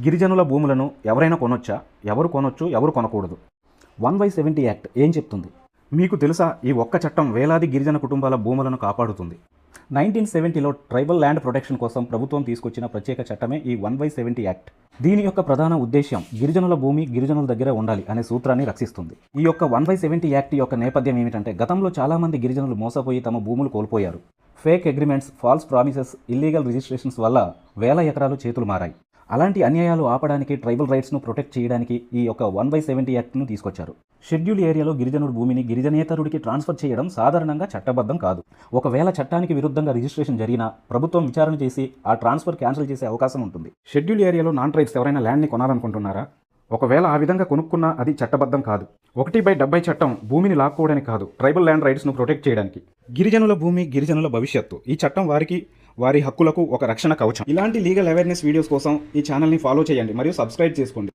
గిరిజనుల భూములను ఎవరైనా కొనొచ్చా? ఎవరు కొనొచ్చు, ఎవరు కొనకూడదు? 1/70 యాక్ట్ ఏం చెప్తుంది? మీకు తెలుసా, ఈ ఒక్క చట్టం వేలాది గిరిజన కుటుంబాల భూములను కాపాడుతుంది. 1970లో ట్రైబల్ ల్యాండ్ ప్రొటెక్షన్ కోసం ప్రభుత్వం తీసుకొచ్చిన ప్రత్యేక చట్టమే ఈ 1/70 యాక్ట్. దీని యొక్క ప్రధాన ఉద్దేశ్యం గిరిజనుల భూమి గిరిజనుల దగ్గర ఉండాలి అనే సూత్రాన్ని రక్షిస్తుంది. ఈ యొక్క 1/70 యాక్ట్ యొక్క నేపథ్యం ఏమిటంటే, గతంలో చాలామంది గిరిజనులు మోసపోయి తమ భూములు కోల్పోయారు. Fake agreements, falls promises, illegal registrations వల్ల వేల ఎకరాలు చేతులు మారాయి. అలాంటి అన్యాయాలు ఆపడానికి, ట్రైబల్ రైట్స్ను ప్రొటెక్ట్ చేయడానికి ఈ యొక్క 1/70 యాక్ట్ను తీసుకొచ్చారు. షెడ్యూల్ ఏరియాలో గిరిజనుడి భూమిని గిరిజనేతరుడికి ట్రాన్స్ఫర్ చేయడం సాధారణంగా చట్టబద్ధం కాదు. ఒకవేళ చట్టానికి విరుద్ధంగా రిజిస్ట్రేషన్ జరిగినా ప్రభుత్వం విచారణ చేసి ఆ ట్రాన్స్ఫర్ క్యాన్సిల్ చేసే అవకాశం ఉంటుంది. షెడ్యూల్ ఏరియాలో నాన్ ట్రైబ్స్ ఎవరైనా ల్యాండ్ని కొనాలనుకుంటున్నారా? ఒకవేళ ఆ విధంగా కొనుక్కున్నా అది చట్టబద్ధం కాదు. 1/70 చట్టం భూమిని లాక్కోవడానికి కాదు, ట్రైబల్ ల్యాండ్ రైట్స్ను ప్రొటెక్ట్ చేయడానికి. గిరిజనుల భూమి గిరిజనుల భవిష్యత్తు. ఈ చట్టం వారి హక్కులకు ఒక రక్షణ కవచం. ఇలాంటి లీగల్ అవేర్నెస్ వీడియోస్ కోసం ఈ ఛానల్ని ఫాలో చేయండి మరియు సబ్స్క్రైబ్ చేసుకోండి.